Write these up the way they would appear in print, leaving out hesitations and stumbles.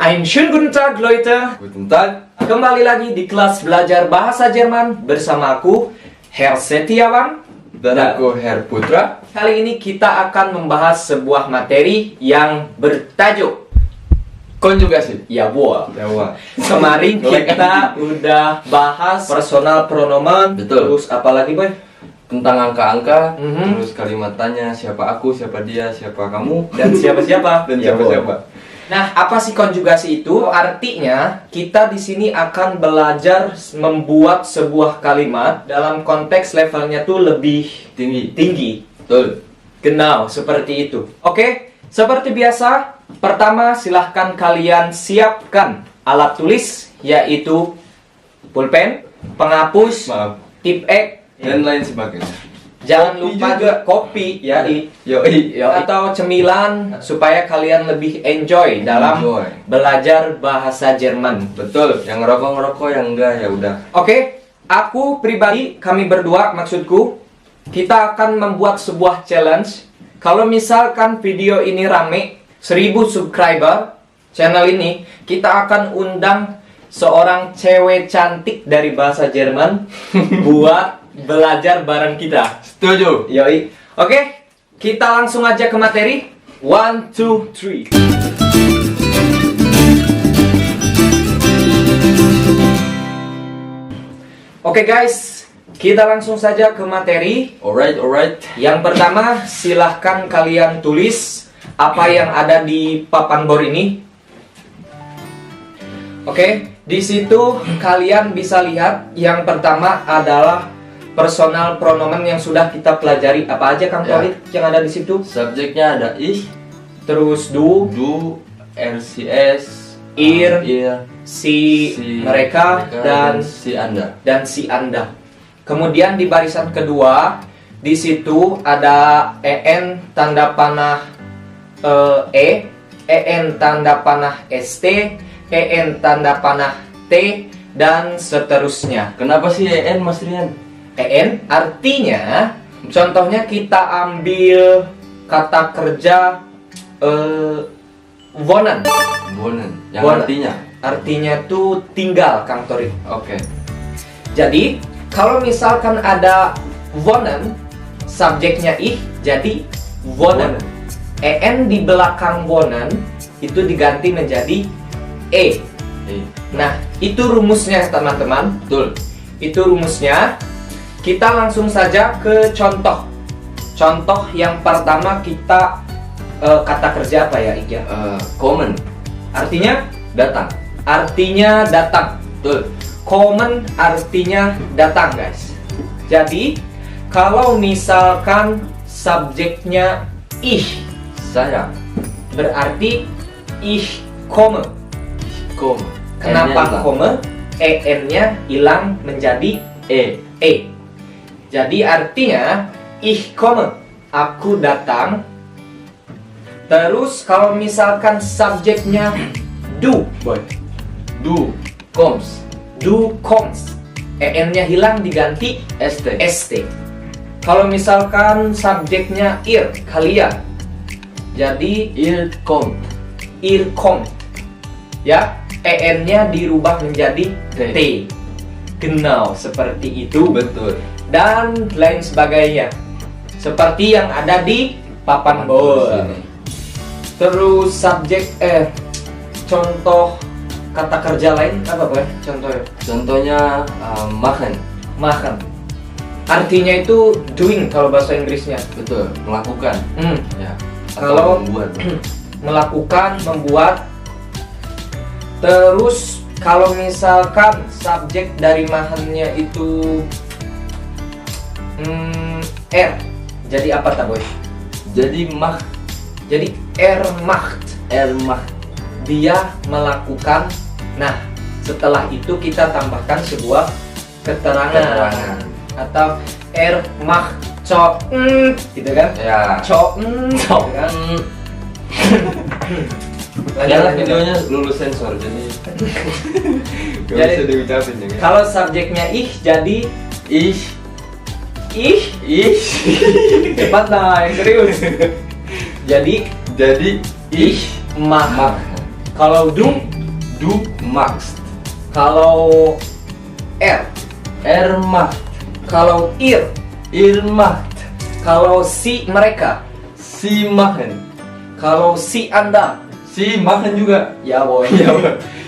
Einen schönen guten Tag, Leute. Guten Tag. Kembali lagi di kelas belajar bahasa Jerman bersama aku, Herr Setiawan. Dan aku Herr Putra. Kali ini kita akan membahas sebuah materi yang bertajuk Konjugasi. ya boh. Jawa. Kemarin kita udah bahas personal pronomen. Betul. Terus apa lagi, Boy? Tentang angka-angka, Mhm. terus kalimat tanya siapa aku, siapa dia, siapa kamu, Dan siapa-siapa? dan Ya, boh. siapa-siapa. Nah, apa sih konjugasi itu? Artinya, kita di sini akan belajar membuat sebuah kalimat dalam konteks levelnya tuh lebih Tinggi. tinggi. Betul. Genau, seperti itu. Oke, seperti biasa, pertama silahkan kalian siapkan alat tulis, yaitu pulpen, penghapus, Maaf. tip X, Dan lain sebagainya. jangan Kopi lupa juga. juga kopi, ya, Yoi. atau cemilan supaya kalian lebih enjoy dalam Enjoy. belajar bahasa Jerman. Betul. Yang ngerokok-ngerokok, yang enggak ya udah. Oke, aku pribadi, kami berdua maksudku, kita akan membuat sebuah challenge. Kalau misalkan video ini rame, 1000 subscriber channel ini, kita akan undang seorang cewek cantik dari bahasa Jerman buat belajar bareng kita. Setuju. Yoi. Oke, kita langsung aja ke materi. 1, 2, 3. Oke guys, kita langsung saja ke materi. Alright. Yang pertama, silahkan kalian tulis apa yang ada di papan bor ini. Oke, di situ kalian bisa lihat yang pertama adalah personal pronomen yang sudah kita pelajari. Apa aja Kang Ya. Tolit yang ada di situ? Subjeknya ada ich, Terus du, RCS, Ir, ir, si, mereka, dan si Anda. si Anda. Kemudian di barisan kedua, di situ ada en tanda panah en tanda panah st, en tanda panah t, dan seterusnya. Kenapa sih EN, Mas Rian? En artinya, contohnya kita ambil kata kerja wohnen. Bonen. Yang Wohnen. artinya. Artinya tuh tinggal, Kang Torik. Oke. Jadi, kalau misalkan ada wohnen, subjeknya ich, jadi wohnen. En di belakang wohnen itu diganti menjadi e. Nah, itu rumusnya teman-teman. Betul. Itu rumusnya. Kita langsung saja ke contoh. Contoh yang pertama kita kata kerja apa ya, Ik ya? Common. Artinya? Datang. Artinya datang. Betul. Kommen artinya datang, guys. Jadi, kalau misalkan subjeknya ich, Saya. berarti ich komme. Come. Kenapa komme? En-nya hilang menjadi E. e. Jadi artinya ich komme, aku datang. Terus kalau misalkan subjeknya du, boy. Du. Comes. Du kommst. En-nya hilang diganti ST. st. Kalau misalkan subjeknya ir, kalian. Jadi Il kommt. ir kommt. Ya, en-nya dirubah menjadi T. t. Genau, seperti itu. Betul. Dan lain sebagainya. Seperti yang ada di papan bor. Sini. Terus subjek contoh kata kerja lain apa, Boy? Contohnya Contohnya machen. makan. Artinya itu doing kalau bahasa Inggrisnya. Betul. Melakukan. Ya. Kalau membuat. melakukan, membuat. Terus kalau misalkan subjek dari mahannya itu R, jadi apa tak, Boy? Jadi Jadi er macht. macht. Dia melakukan. Nah, setelah itu kita tambahkan sebuah keterangan. Atau er macht gitu kan? Ya. Gitu kan? Karena videonya lulus sensor jadi gak Jadi- bisa diucapin ya. Kalau subjeknya ich, jadi Ich. cepat lah, yang serius. Jadi Jadi ich mache. Kalau do, Du magst. kalau Er macht. kalau Ihr macht. kalau si mereka, Sie machen. kalau si Anda. Sie machen juga. Ya boy.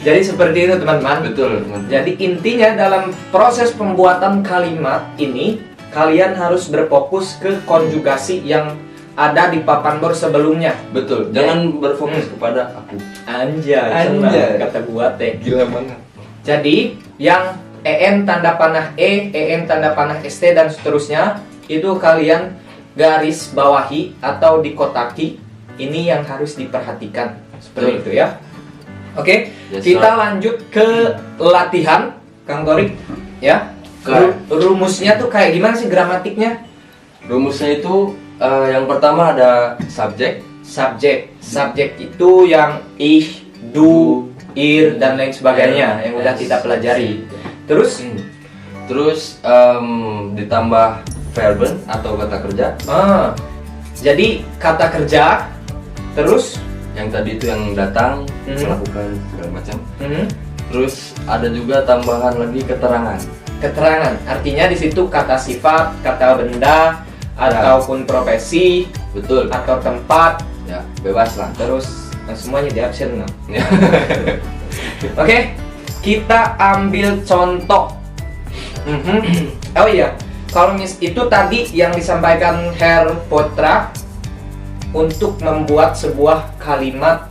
Jadi seperti itu teman-teman. Betul, teman. Jadi intinya dalam proses pembuatan kalimat ini kalian harus berfokus ke konjugasi yang ada di papan bor sebelumnya. Betul. Jangan berfokus kepada aku. Anjay, Anjay. kata gua teh. Gila banget. Jadi yang en tanda panah en tanda panah st dan seterusnya itu kalian garis bawahi atau dikotaki. Ini yang harus diperhatikan seperti Betul. itu ya. Oke, Yes, kita sir. lanjut ke latihan, Kang Torik, ya. Rumusnya tuh kayak gimana sih gramatiknya? Rumusnya itu yang pertama ada subjek. Subjek itu yang ich, du, ir dan lain sebagainya yang udah kita pelajari. Terus, Terus ditambah verben atau kata kerja. jadi kata kerja, terus, Yang tadi itu yang datang, Mhm. melakukan segala macam. Terus ada juga tambahan lagi keterangan. keterangan. Artinya di situ kata sifat, kata benda, ataupun profesi, Betul. atau tempat. Ya, bebas lah. Terus semuanya di absen. No? Ya. Oke, kita ambil contoh. Oh iya, kalau itu tadi yang disampaikan Herr Potra untuk membuat sebuah kalimat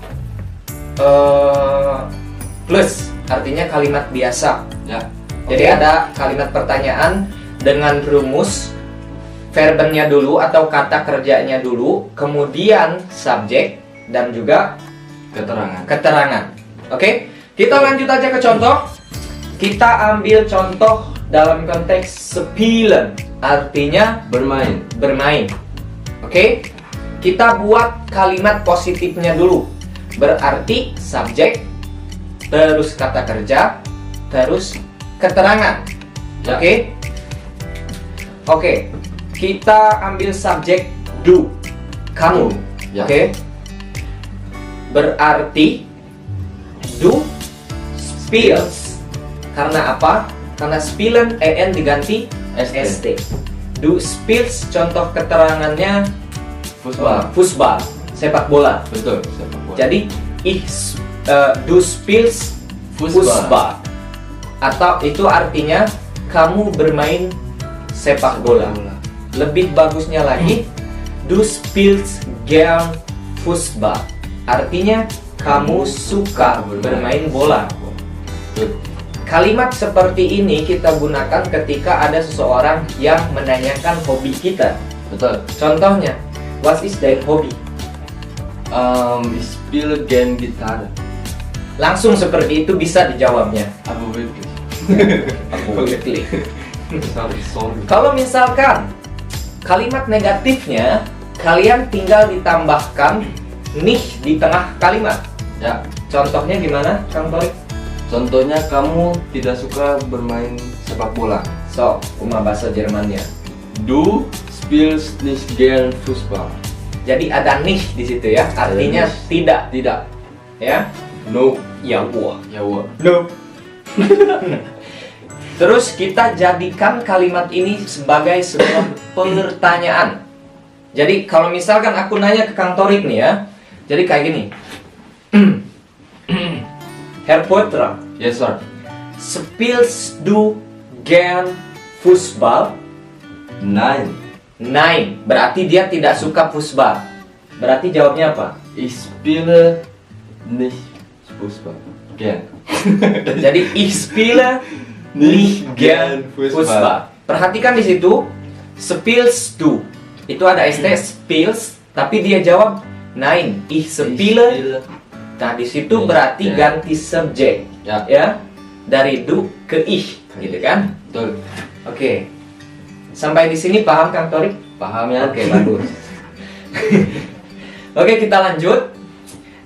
plus, artinya kalimat biasa. Ya. Jadi ada kalimat pertanyaan dengan rumus verbennya dulu atau kata kerjanya dulu, kemudian subjek dan juga keterangan. Oke, kita lanjut aja ke contoh. Kita ambil contoh dalam konteks spelen, artinya bermain. Oke, kita buat kalimat positifnya dulu. Berarti subjek, terus kata kerja, terus keterangan. Ya. Oke, kita ambil subjek do, kamu. Ya. Oke, berarti do spills. Karena apa? Karena spillen en diganti st. Do spills, contoh keterangannya Fußball, sepak bola. Betul, sepak bola. Jadi du spielst Fußball. Atau itu artinya kamu bermain sepak bola. Lebih bagusnya lagi, du spielst gern Fußball. Artinya kamu suka bermain bola. Betul. Kalimat seperti ini kita gunakan ketika ada seseorang yang menanyakan hobi kita. Betul. Contohnya, what is dein hobby? Ich spiele gern Gitarre. Langsung seperti itu bisa dijawabnya. Aber wirklich. Wirklich. Sorry. Kalau misalkan kalimat negatifnya, kalian tinggal ditambahkan nicht di tengah kalimat. Ya. Contohnya gimana, Kang Torik? Contohnya kamu tidak suka bermain sepak bola. So, kuma bahasa Jermannya. Du spielst nicht gern Fußball. Jadi ada nicht di situ ya, artinya nicht. tidak, ya. No. Ya, wah. Ya, wah. No. Terus kita jadikan kalimat ini sebagai sebuah pertanyaan. Jadi kalau misalkan aku nanya ke Kang Torik nih ya, jadi kayak gini. Herr Potra, Yes, sir. spielst du gern Fußball? Nein. Nein, berarti dia tidak suka Fußball. Berarti jawabnya apa? Ich spiele nicht Fußball. Gern. Jadi ich spiele nicht gern Fußball. Perhatikan di situ, spielst du. Itu ada st spiels, tapi dia jawab nein, ich spiele. Nah, di situ berarti ganti subjek. Ya. Dari du ke ich, gitu kan? Betul. Oke. Sampai di sini paham Kang Torik? Paham ya? Oke, bagus. Oke, kita lanjut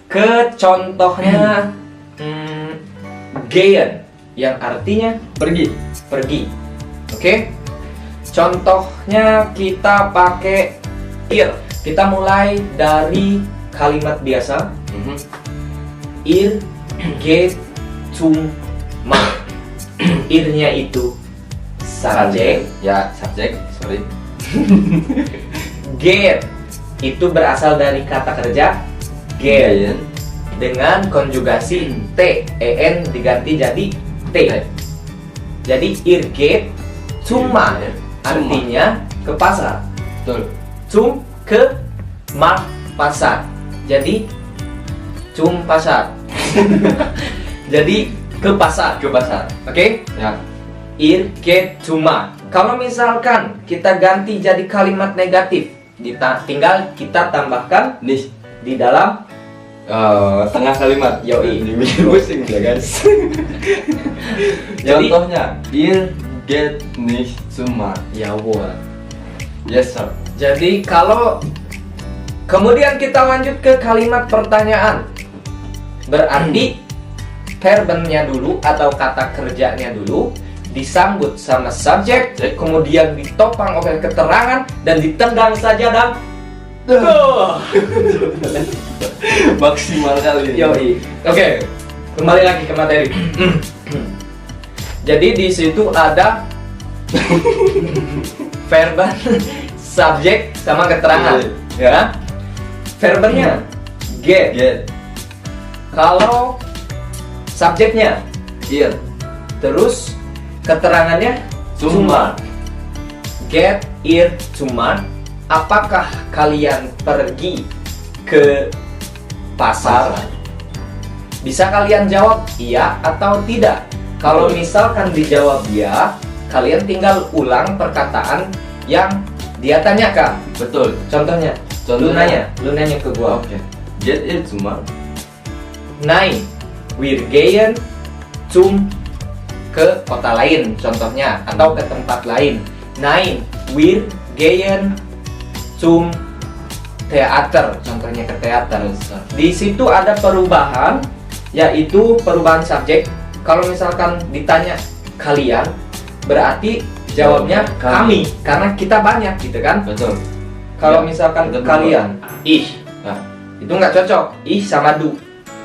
ke contohnya gehen, yang artinya Pergi. Oke. Contohnya kita pakai ir. Kita mulai dari kalimat biasa. Ir, get, cum, ma. Ir-nya itu subjek. Ya, subjek, sorry. Get itu berasal dari kata kerja get dengan konjugasi ten diganti jadi t. Jadi ir get cuma artinya ke pasar. Betul. Cum ke mark pasar. Jadi cum pasar. Jadi ke pasar. Ke pasar. Oke? Ya. Ir get cuma. Kalau misalkan kita ganti jadi kalimat negatif, tinggal kita tambahkan Nih, di dalam tengah kalimat. Yoi. Dibikin pusing ya guys. Jadi- Contohnya, ihr geht nicht zum Markt. jawohl. Yes sir. Jadi kalau kemudian kita lanjut ke kalimat pertanyaan, berarti verbennya dulu atau kata kerjanya dulu disambut sama subjek, kemudian ditopang oleh keterangan dan ditendang saja dan go. Maksimal kali. Yoi. Oke, kembali lagi ke materi. Jadi di situ ada verben, subjek sama keterangan, ya. Verbennya get. Get. Kalau subjeknya Ir. terus keterangannya Cuma. Get ir cuma. Apakah kalian pergi ke pasar? Bisa kalian jawab iya atau tidak. Kalau misalkan dijawab ya, kalian tinggal ulang perkataan yang dia tanyakan. Betul. Contohnya, lu nanya ke gua. Oke. Get ir cuma. Nein, wir gehen zum ke kota lain contohnya atau ke tempat lain. Nein, wir gehen zum Theater contohnya ke teater. Di situ ada perubahan, yaitu perubahan subjek. Kalau misalkan ditanya kalian, berarti jawabnya kami karena kita banyak gitu kan. Betul. Kalau Ya, misalkan kita kalian, ih, Nah, itu nggak cocok. Ih sama du,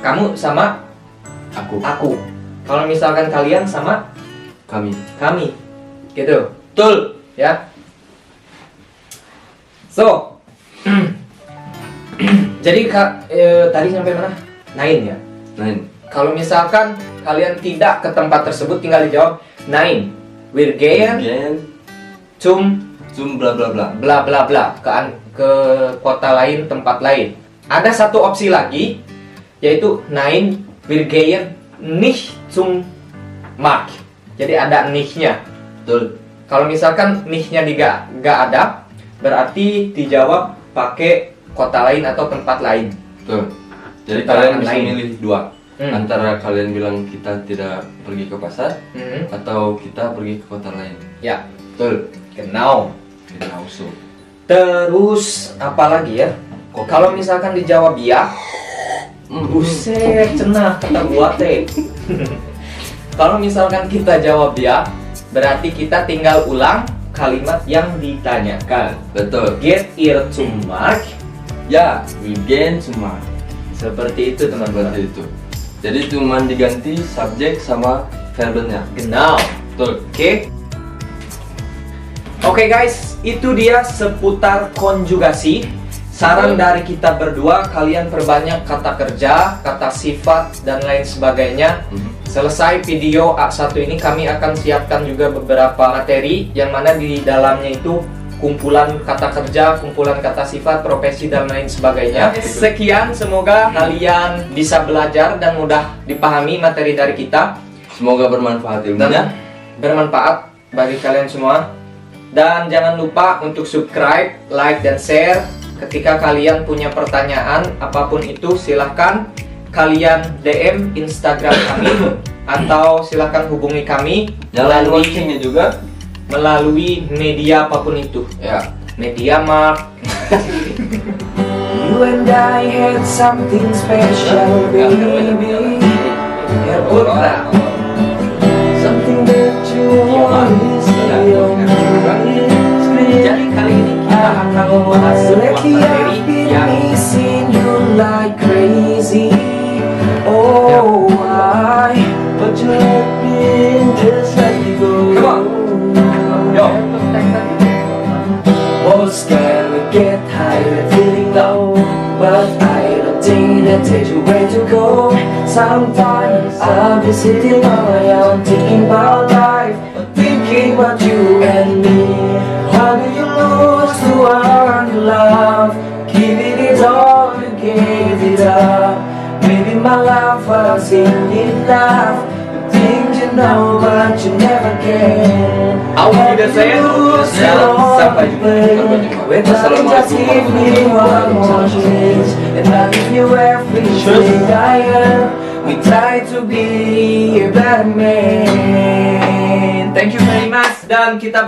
kamu sama aku. Kalau misalkan kalian sama kami. gitu, Betul. ya. So, jadi tadi sampai mana? Nein ya. Nein. Kalau misalkan kalian tidak ke tempat tersebut, tinggal dijawab Nein, wir gehen Gen. zum Zum bla bla bla. bla bla bla ke kota lain, tempat lain. Ada satu opsi lagi, yaitu Nein, wir gehen nicht zum Markt. Jadi ada nicht-nya. Betul. Kalau misalkan nicht-nya nggak ada, berarti dijawab pakai kota lain atau tempat lain. Betul. Jadi Keterangan kalian bisa lain. milih dua. Antara Hmm. kalian bilang kita tidak pergi ke pasar Hmm. atau kita pergi ke kota lain. Ya, Betul. genau. Genau so. Terus apa lagi ya? Kalau misalkan dijawab ya, buset, cenah kata gua teh. Kalau misalkan kita jawab ya, berarti kita tinggal ulang kalimat yang ditanyakan. Betul. Get ihr zum Markt? Ya, we gehen zum Markt. Seperti itu teman-teman. Seperti itu. Jadi cuma diganti subjek sama verbennya. Genau. Betul. Oke. Oke guys, itu dia seputar konjugasi. Saran dari kita berdua, kalian perbanyak kata kerja, kata sifat, dan lain sebagainya. Selesai video A1 ini, kami akan siapkan juga beberapa materi yang mana di dalamnya itu kumpulan kata kerja, kumpulan kata sifat, profesi, dan lain sebagainya. Sekian, semoga kalian bisa belajar dan mudah dipahami materi dari kita Semoga bermanfaat dan ilmunya. bermanfaat bagi kalian semua. Dan jangan lupa untuk subscribe, like, dan share. Ketika kalian punya pertanyaan apapun itu, silahkan kalian DM Instagram kami atau silahkan hubungi kami Nyalain loncengnya juga. melalui media apapun itu. Ya. Media Mark. You and I had something special, baby. Putra. Something that you always stay on my mind. Jadi kali ini kita akan membahas sebuah Lately materi I've been yang missing you like crazy. Oh, thing that takes you where to go. Sometimes I'll be sitting on my own, thinking about life, thinking about you and me. How do you lose to earn your love? Giving it all, you gave it up. Maybe my love wasn't enough. You think you know, but you never can. Auf Wiedersehen. Ya, Sampai jumpa. When darling, just give me one more chance, and I'll give you everything I am. We try to be a better man. Thank you very much dan kita